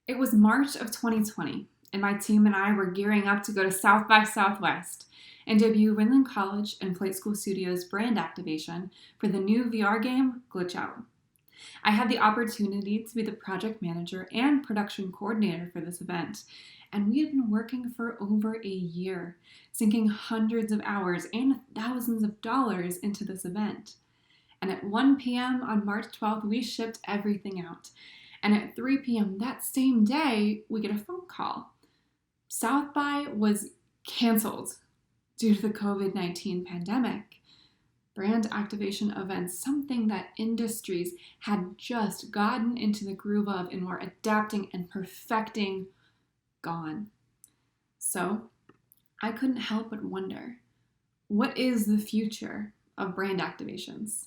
It was March of 2020, and my team and I were gearing up to go to South by Southwest and debut Winland College and Plate School Studios brand activation for the new VR game Glitch Out. I had the opportunity to be the project manager and production coordinator for this event, and we had been working for over a year, sinking hundreds of hours and thousands of dollars into this event. And at 1 p.m. on March 12th, we shipped everything out. And at 3 p.m. that same day, we get a phone call. South by was canceled due to the COVID-19 pandemic. Brand activation events, something that industries had just gotten into the groove of and were adapting and perfecting, gone. So I couldn't help but wonder, what is the future of brand activations?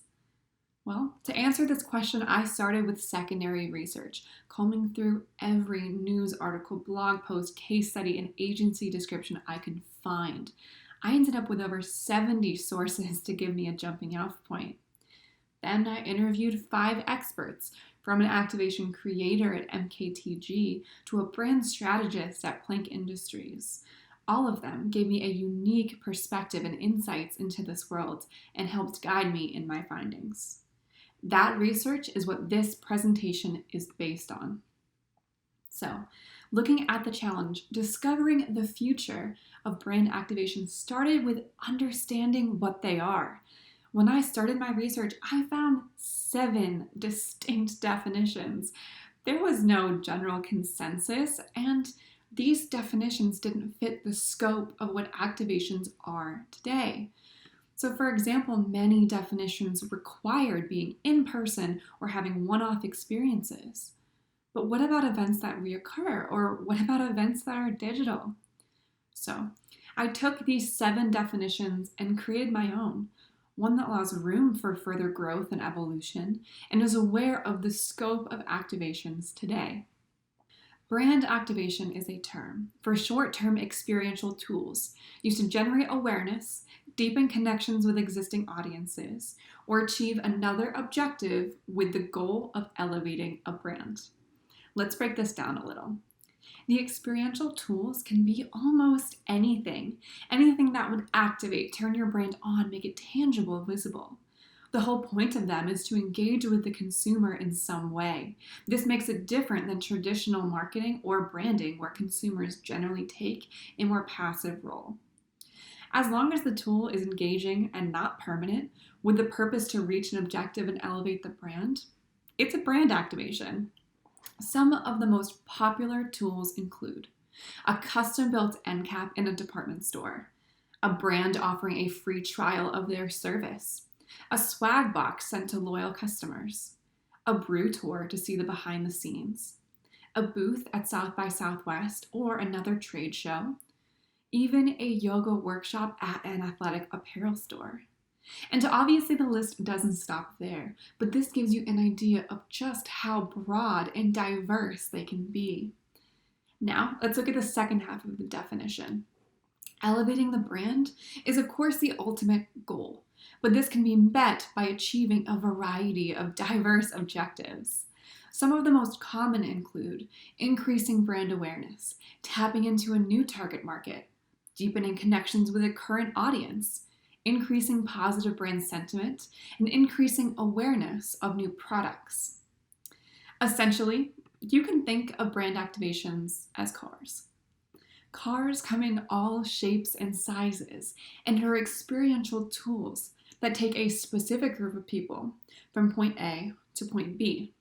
Well, to answer this question, I started with secondary research, combing through every news article, blog post, case study, and agency description I could find. I ended up with over 70 sources to give me a jumping off point. Then I interviewed 5 experts, from an activation creator at MKTG to a brand strategist at Plank Industries. All of them gave me a unique perspective and insights into this world and helped guide me in my findings. That research is what this presentation is based on. So, looking at the challenge, discovering the future of brand activation started with understanding what they are. When I started my research, I found 7 distinct definitions. There was no general consensus, and these definitions didn't fit the scope of what activations are today. So, for example, many definitions required being in person or having one-off experiences. But what about events that reoccur? Or what about events that are digital? So, I took these 7 definitions and created my own, one that allows room for further growth and evolution and is aware of the scope of activations today. Brand activation is a term for short-term experiential tools used to generate awareness, deepen connections with existing audiences, or achieve another objective with the goal of elevating a brand. Let's break this down a little. The experiential tools can be almost anything that would activate, turn your brand on, make it tangible, visible. The whole point of them is to engage with the consumer in some way. This makes it different than traditional marketing or branding, where consumers generally take a more passive role. As long as the tool is engaging and not permanent, with the purpose to reach an objective and elevate the brand, it's a brand activation. Some of the most popular tools include a custom-built end cap in a department store, a brand offering a free trial of their service, a swag box sent to loyal customers, a brew tour to see the behind the scenes, a booth at South by Southwest or another trade show, even a yoga workshop at an athletic apparel store. And obviously the list doesn't stop there, but this gives you an idea of just how broad and diverse they can be. Now, let's look at the second half of the definition. Elevating the brand is, of course, the ultimate goal, but this can be met by achieving a variety of diverse objectives. Some of the most common include increasing brand awareness, tapping into a new target market, deepening connections with a current audience, increasing positive brand sentiment, and increasing awareness of new products. Essentially, you can think of brand activations as cars. Cars come in all shapes and sizes and are experiential tools that take a specific group of people from point A to point B.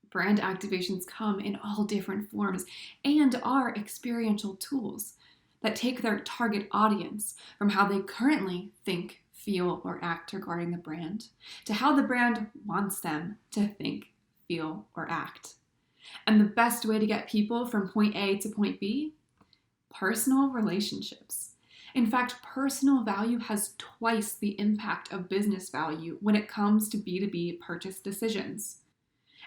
Brand activations come in all different forms and are experiential tools that take their target audience from how they currently think, feel, or act regarding the brand to how the brand wants them to think, feel, or act. And the best way to get people from point A to point B? Personal relationships. In fact, personal value has twice the impact of business value when it comes to B2B purchase decisions.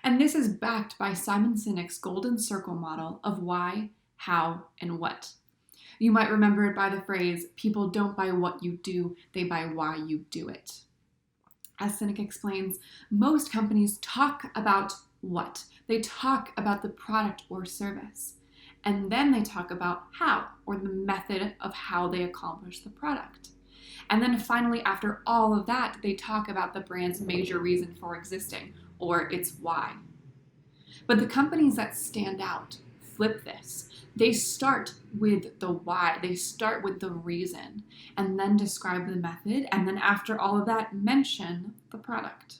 And this is backed by Simon Sinek's Golden Circle model of why, how, and what. You might remember it by the phrase, people don't buy what you do, they buy why you do it. As Sinek explains, most companies talk about what. They talk about the product or service. And then they talk about how, or the method of how they accomplish the product. And then finally, after all of that, they talk about the brand's major reason for existing, or its why. But the companies that stand out flip this. They start with the why, they start with the reason, and then describe the method, and then after all of that, mention the product.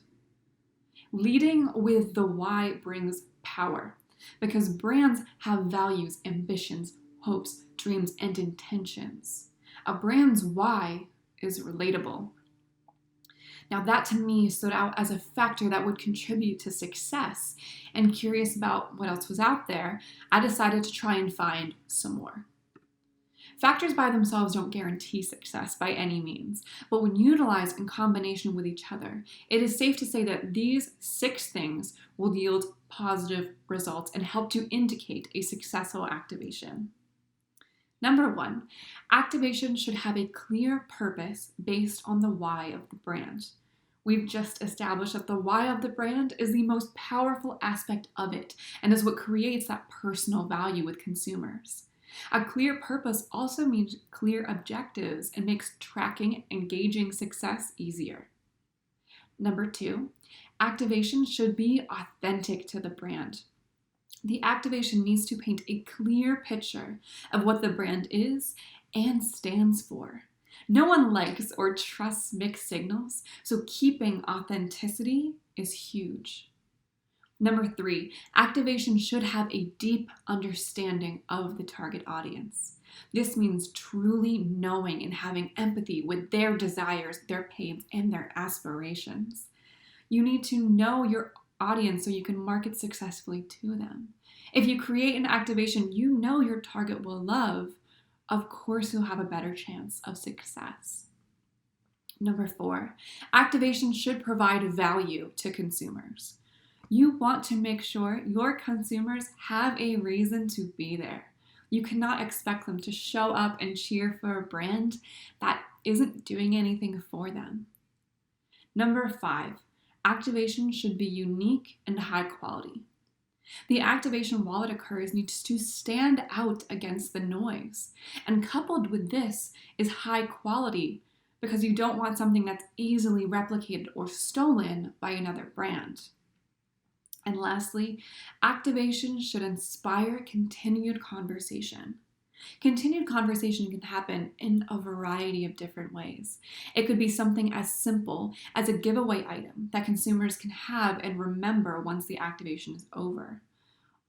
Leading with the why brings power, because brands have values, ambitions, hopes, dreams, and intentions. A brand's why is relatable. Now that to me stood out as a factor that would contribute to success, and curious about what else was out there, I decided to try and find some more. Factors by themselves don't guarantee success by any means, but when utilized in combination with each other, it is safe to say that these 6 things will yield positive results and help to indicate a successful activation. Number 1, activation should have a clear purpose based on the why of the brand. We've just established that the why of the brand is the most powerful aspect of it and is what creates that personal value with consumers. A clear purpose also means clear objectives and makes tracking and gauging success easier. Number 2, activation should be authentic to the brand. The activation needs to paint a clear picture of what the brand is and stands for. No one likes or trusts mixed signals, so keeping authenticity is huge. Number 3, activation should have a deep understanding of the target audience. This means truly knowing and having empathy with their desires, their pains, and their aspirations. You need to know your audience so you can market successfully to them. If you create an activation you know your target will love, of course you'll have a better chance of success. Number 4, activation should provide value to consumers. You want to make sure your consumers have a reason to be there. You cannot expect them to show up and cheer for a brand that isn't doing anything for them. Number 5, activation should be unique and high quality. The activation while it occurs needs to stand out against the noise. And coupled with this is high quality, because you don't want something that's easily replicated or stolen by another brand. And lastly, activation should inspire continued conversation. Continued conversation can happen in a variety of different ways. It could be something as simple as a giveaway item that consumers can have and remember once the activation is over.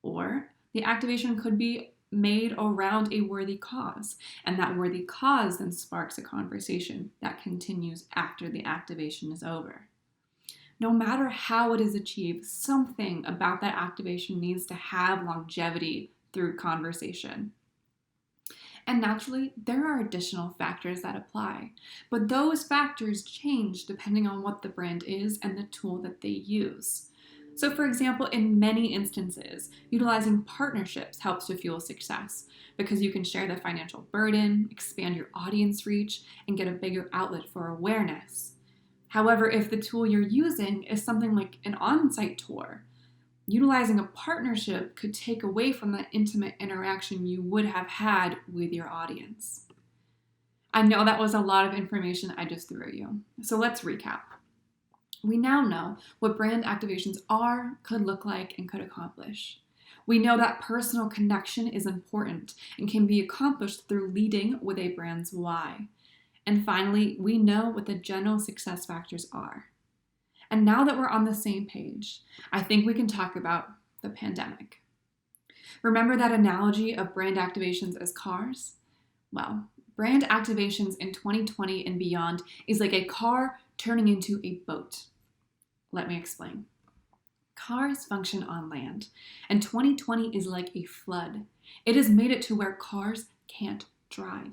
Or the activation could be made around a worthy cause, and that worthy cause then sparks a conversation that continues after the activation is over. No matter how it is achieved, something about that activation needs to have longevity through conversation. And naturally, there are additional factors that apply, but those factors change depending on what the brand is and the tool that they use. So for example, in many instances, utilizing partnerships helps to fuel success because you can share the financial burden, expand your audience reach, and get a bigger outlet for awareness. However, if the tool you're using is something like an on-site tour, utilizing a partnership could take away from that intimate interaction you would have had with your audience. I know that was a lot of information I just threw at you, so let's recap. We now know what brand activations are, could look like, and could accomplish. We know that personal connection is important and can be accomplished through leading with a brand's why. And finally, we know what the general success factors are. And now that we're on the same page, I think we can talk about the pandemic. Remember that analogy of brand activations as cars? Well, brand activations in 2020 and beyond is like a car turning into a boat. Let me explain. Cars function on land, and 2020 is like a flood. It has made it to where cars can't drive.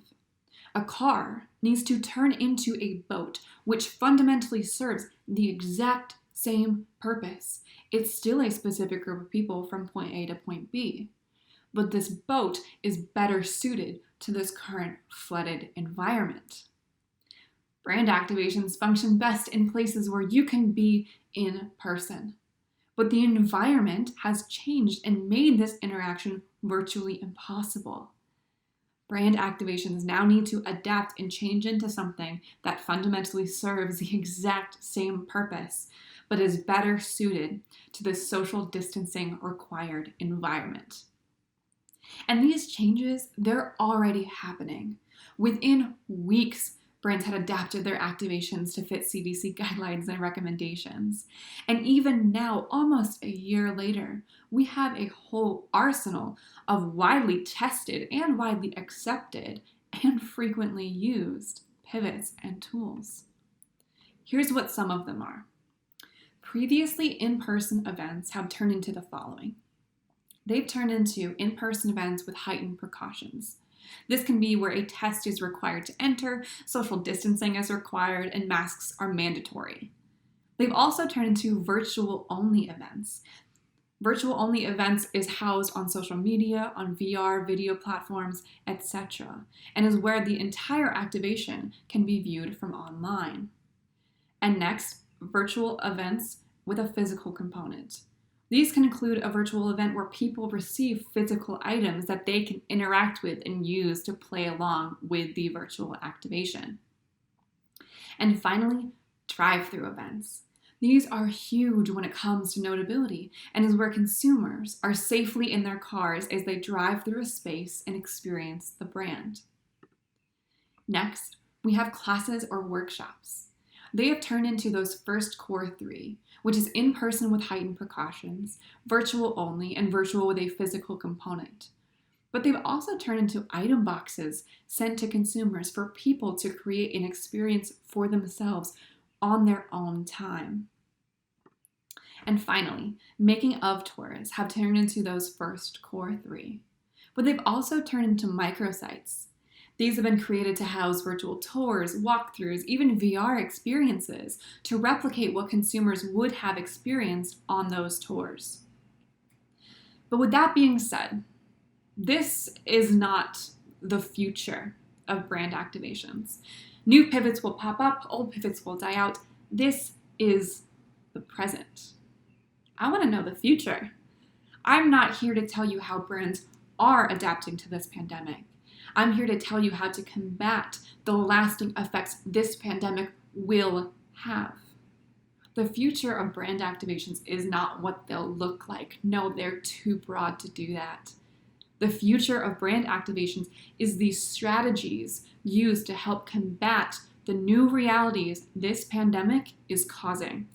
A car needs to turn into a boat, which fundamentally serves the exact same purpose. It's still a specific group of people from point A to point B. But this boat is better suited to this current flooded environment. Brand activations function best in places where you can be in person. But the environment has changed and made this interaction virtually impossible. Brand activations now need to adapt and change into something that fundamentally serves the exact same purpose, but is better suited to the social distancing required environment. And these changes, they're already happening. Within weeks, brands had adapted their activations to fit CDC guidelines and recommendations. And even now, almost a year later, we have a whole arsenal of widely tested and widely accepted and frequently used pivots and tools. Here's what some of them are. Previously, in-person events have turned into the following. They've turned into in-person events with heightened precautions. This can be where a test is required to enter, social distancing is required, and masks are mandatory. They've also turned into virtual-only events. Virtual-only events is housed on social media, on VR, video platforms, etc., and is where the entire activation can be viewed from online. And next, virtual events with a physical component. These can include a virtual event where people receive physical items that they can interact with and use to play along with the virtual activation. And finally, drive-through events. These are huge when it comes to notability and is where consumers are safely in their cars as they drive through a space and experience the brand. Next, we have classes or workshops. They have turned into those first core three, which is in-person with heightened precautions, virtual only, and virtual with a physical component. But they've also turned into item boxes sent to consumers for people to create an experience for themselves on their own time. And finally, making of tours have turned into those first core three. But they've also turned into microsites. These have been created to house virtual tours, walkthroughs, even VR experiences to replicate what consumers would have experienced on those tours. But with that being said, this is not the future of brand activations. New pivots will pop up, old pivots will die out. This is the present. I want to know the future. I'm not here to tell you how brands are adapting to this pandemic. I'm here to tell you how to combat the lasting effects this pandemic will have. The future of brand activations is not what they'll look like. No, they're too broad to do that. The future of brand activations is the strategies used to help combat the new realities this pandemic is causing.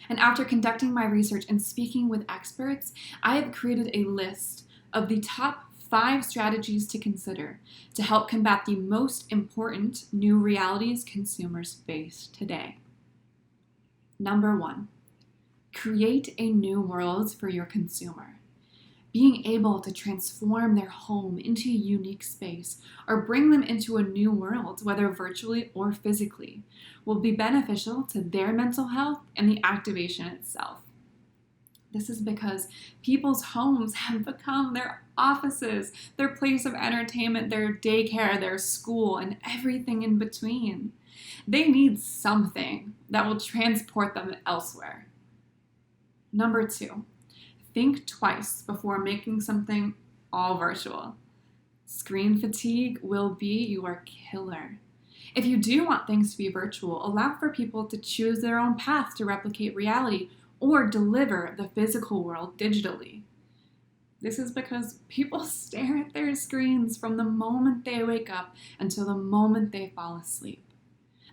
And after conducting my research and speaking with experts, I have created a list of the top 5 strategies to consider to help combat the most important new realities consumers face today. Number 1, create a new world for your consumer. Being able to transform their home into a unique space or bring them into a new world, whether virtually or physically, will be beneficial to their mental health and the activation itself. This is because people's homes have become their offices, their place of entertainment, their daycare, their school, and everything in between. They need something that will transport them elsewhere. Number 2, think twice before making something all virtual. Screen fatigue will be your killer. If you do want things to be virtual, allow for people to choose their own path to replicate reality or deliver the physical world digitally. This is because people stare at their screens from the moment they wake up until the moment they fall asleep.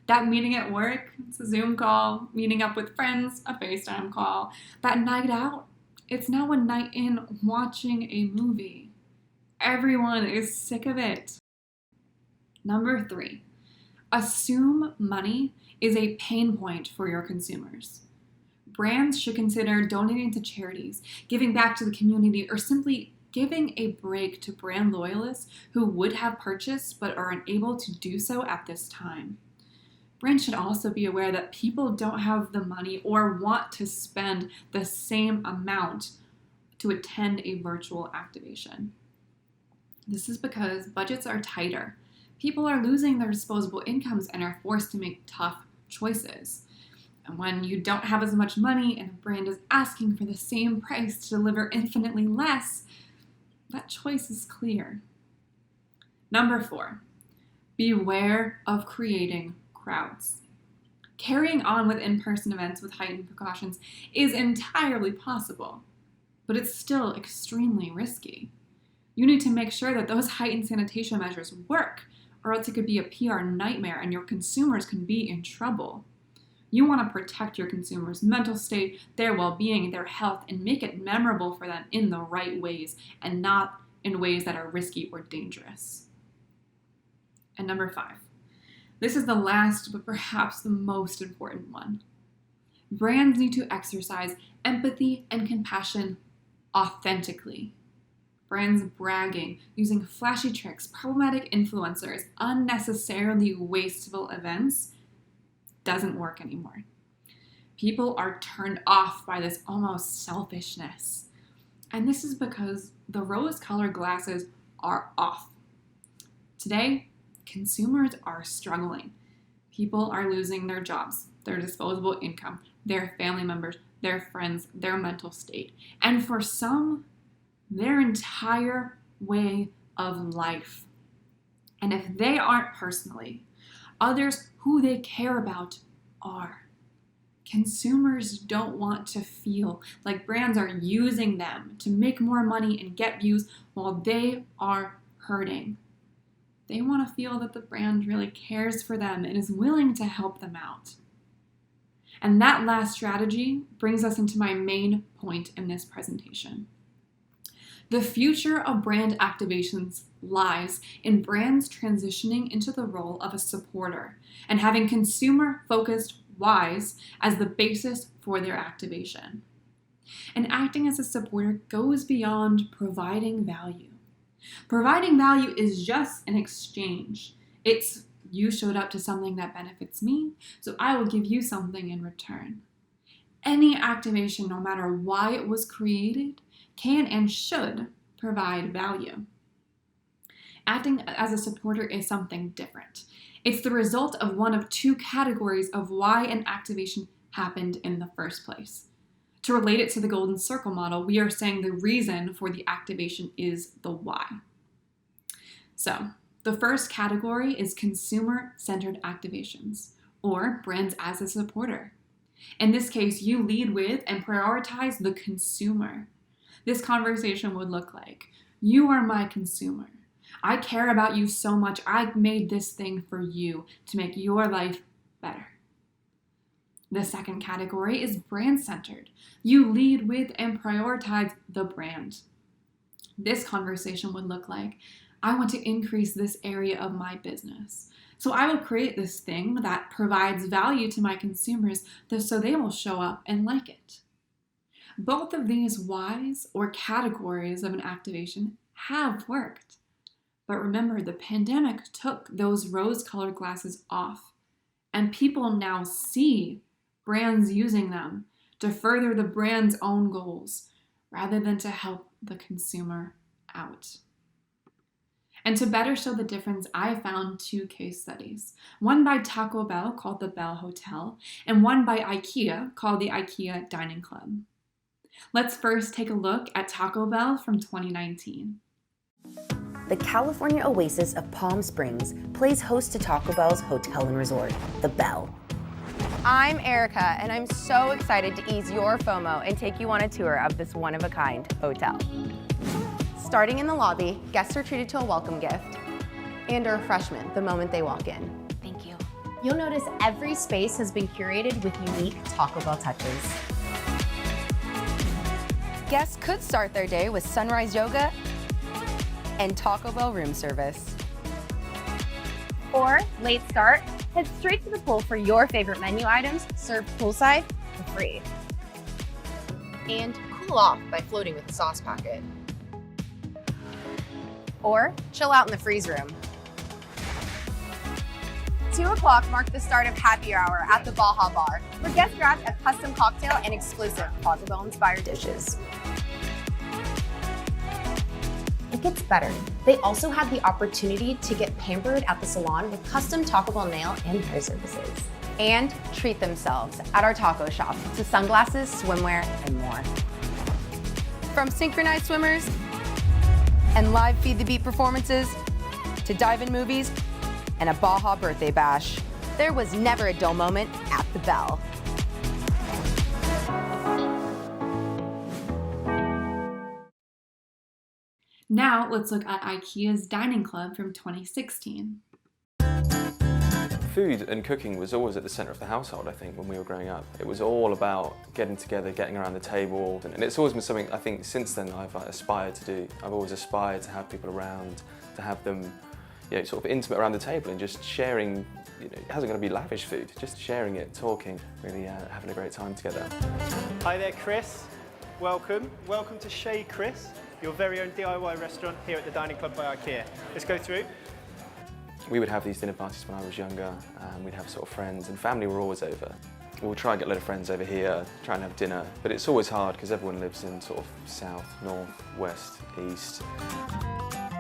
That meeting at work, it's a Zoom call, meeting up with friends, a FaceTime call. That night out, it's now a night in watching a movie. Everyone is sick of it. Number 3, assume money is a pain point for your consumers. Brands should consider donating to charities, giving back to the community, or simply giving a break to brand loyalists who would have purchased but are unable to do so at this time. Brands should also be aware that people don't have the money or want to spend the same amount to attend a virtual activation. This is because budgets are tighter. People are losing their disposable incomes and are forced to make tough choices. And when you don't have as much money and a brand is asking for the same price to deliver infinitely less, that choice is clear. Number 4, beware of creating crowds. Carrying on with in-person events with heightened precautions is entirely possible, but it's still extremely risky. You need to make sure that those heightened sanitation measures work, or else it could be a PR nightmare and your consumers can be in trouble. You want to protect your consumers' mental state, their well-being, their health, and make it memorable for them in the right ways and not in ways that are risky or dangerous. And number 5. This is the last, but perhaps the most important one. Brands need to exercise empathy and compassion authentically. Brands bragging, using flashy tricks, problematic influencers, unnecessarily wasteful events doesn't work anymore. People are turned off by this almost selfishness. And this is because the rose-colored glasses are off. Today, consumers are struggling. People are losing their jobs, their disposable income, their family members, their friends, their mental state, and for some, their entire way of life. And if they aren't personally, others who they care about are. Consumers don't want to feel like brands are using them to make more money and get views while they are hurting. They want to feel that the brand really cares for them and is willing to help them out. And that last strategy brings us into my main point in this presentation. The future of brand activations lies in brands transitioning into the role of a supporter and having consumer-focused whys as the basis for their activation. And acting as a supporter goes beyond providing value. Providing value is just an exchange. It's you showed up to something that benefits me, so I will give you something in return. Any activation, no matter why it was created, can and should provide value. Acting as a supporter is something different. It's the result of one of 2 categories of why an activation happened in the first place. To relate it to the Golden Circle model, we are saying the reason for the activation is the why. So, the first category is consumer-centered activations, or brands as a supporter. In this case, you lead with and prioritize the consumer. This conversation would look like, you are my consumer. I care about you so much, I made this thing for you to make your life better. The second category is brand-centered. You lead with and prioritize the brand. This conversation would look like, I want to increase this area of my business. So I will create this thing that provides value to my consumers so they will show up and like it. Both of these whys or categories of an activation have worked. But remember, the pandemic took those rose-colored glasses off, and people now see brands using them to further the brand's own goals rather than to help the consumer out. And to better show the difference, I found 2 case studies. One by Taco Bell called the Bell Hotel, and one by IKEA called the IKEA Dining Club. Let's first take a look at Taco Bell from 2019. The California oasis of Palm Springs plays host to Taco Bell's hotel and resort, the Bell. I'm Erica, and I'm so excited to ease your FOMO and take you on a tour of this one-of-a-kind hotel. Starting in the lobby, guests are treated to a welcome gift and a refreshment the moment they walk in. Thank you. You'll notice every space has been curated with unique Taco Bell touches. Guests could start their day with sunrise yoga and Taco Bell room service. Or, late start, head straight to the pool for your favorite menu items served poolside for free. And cool off by floating with the sauce packet. Or, chill out in the freeze room. 2 o'clock marked the start of happy hour at the Baja Bar, where guests grabbed a custom cocktail and exclusive Taco Bell-inspired dishes. It gets better. They also have the opportunity to get pampered at the salon with custom Taco Bell nail and hair services. and treat themselves at our taco shop to sunglasses, swimwear, and more. From synchronized swimmers and live Feed the Beat performances to dive-in movies and a Baja birthday bash, there was never a dull moment at the Bell. Now let's look at IKEA's Dining Club from 2016. Food and cooking was always at the centre of the household, I think, when we were growing up. It was all about getting together, getting around the table, and it's always been something I think since then I've aspired to do. I've always aspired to have people around, to have them sort of intimate around the table and just sharing. It hasn't got to be lavish food, just sharing it, talking, really having a great time together. Hi there, Chris. Welcome. Welcome to Chez Chris, your very own DIY restaurant here at the Dining Club by IKEA. Let's go through. We would have these dinner parties when I was younger, and we'd have sort of friends, and family were always over. We'll try and get a load of friends over here, try and have dinner, but it's always hard because everyone lives in sort of south, north, west, east.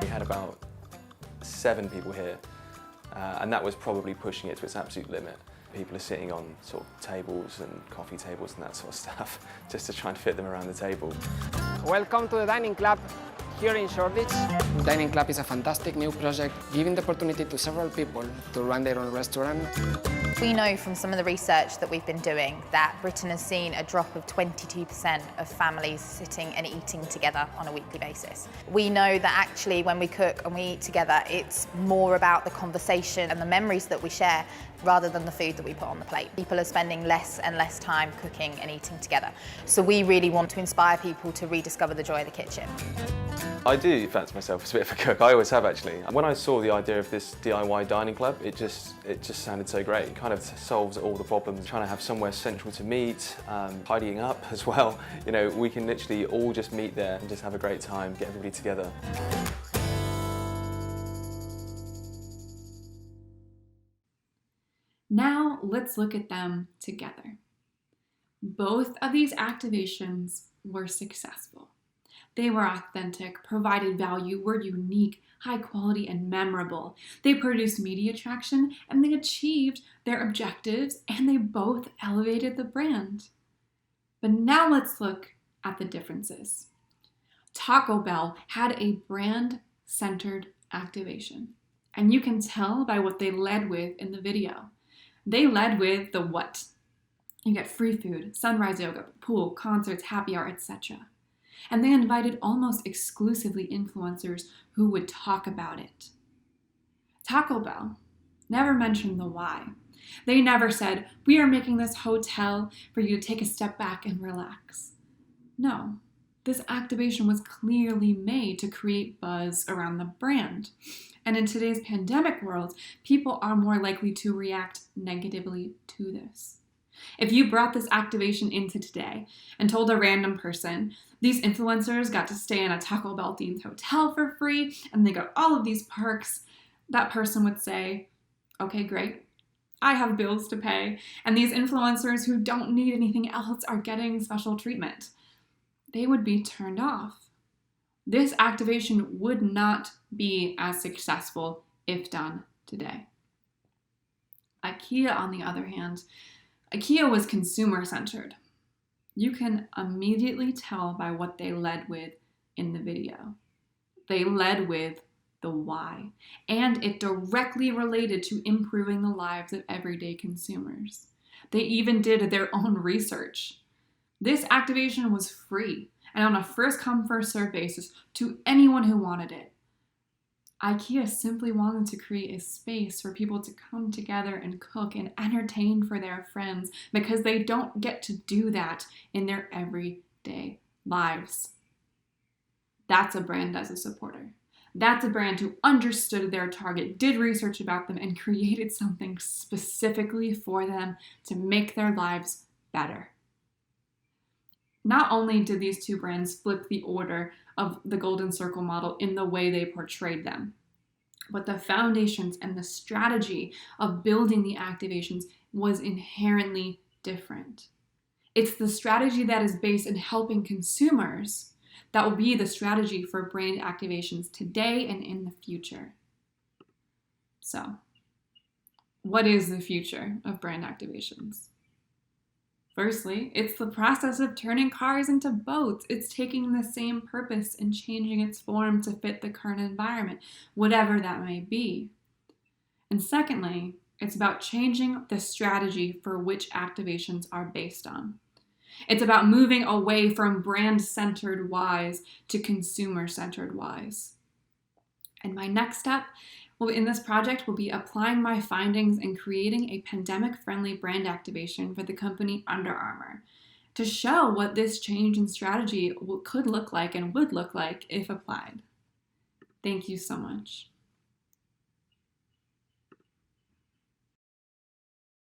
We had about 7 people here, and that was probably pushing it to its absolute limit. People are sitting on sort of tables and coffee tables and that sort of stuff, just to try and fit them around the table. Welcome to the Dining Club here in Shoreditch. Dining Club is a fantastic new project, giving the opportunity to several people to run their own restaurant. We know from some of the research that we've been doing that Britain has seen a drop of 22% of families sitting and eating together on a weekly basis. We know that actually when we cook and we eat together, it's more about the conversation and the memories that we share rather than the food that we put on the plate. People are spending less and less time cooking and eating together. So we really want to inspire people to rediscover the joy of the kitchen. I do fancy myself as a bit of a cook, I always have actually. When I saw the idea of this DIY dining club, it just sounded so great. It kind of solves all the problems. Trying to have somewhere central to meet, tidying up as well. We can literally all just meet there and just have a great time, get everybody together. Now let's look at them together. Both of these activations were successful. They were authentic, provided value, were unique, high quality, and memorable. They produced media traction, and they achieved their objectives, and they both elevated the brand. But now let's look at the differences. Taco Bell had a brand-centered activation, and you can tell by what they led with in the video. They led with the what. You get free food, sunrise yoga, pool, concerts, happy hour, etc. And they invited almost exclusively influencers who would talk about it. Taco Bell never mentioned the why. They never said, we are making this hotel for you to take a step back and relax. No, this activation was clearly made to create buzz around the brand. And in today's pandemic world, people are more likely to react negatively to this. If you brought this activation into today and told a random person, these influencers got to stay in a Taco Bell themed hotel for free and they got all of these perks, that person would say, okay, great. I have bills to pay, and these influencers who don't need anything else are getting special treatment. They would be turned off. This activation would not be as successful if done today. IKEA, on the other hand, IKEA was consumer-centered. You can immediately tell by what they led with in the video. They led with the why, and it directly related to improving the lives of everyday consumers. They even did their own research. This activation was free and on a first-come, first-served basis to anyone who wanted it. IKEA simply wanted to create a space for people to come together and cook and entertain for their friends because they don't get to do that in their everyday lives. That's a brand as a supporter. That's a brand who understood their target, did research about them, and created something specifically for them to make their lives better. Not only did these two brands flip the order of the Golden Circle model in the way they portrayed them, but the foundations and the strategy of building the activations was inherently different. It's the strategy that is based in helping consumers that will be the strategy for brand activations today and in the future. So, What is the future of brand activations? Firstly, it's the process of turning cars into boats. It's taking the same purpose and changing its form to fit the current environment, whatever that may be. And secondly, it's about changing the strategy for which activations are based on. It's about moving away from brand-centered whys to consumer-centered whys. And my next step in this project will be applying my findings and creating a pandemic-friendly brand activation for the company Under Armour to show what this change in strategy could look like and would look like if applied. Thank you so much.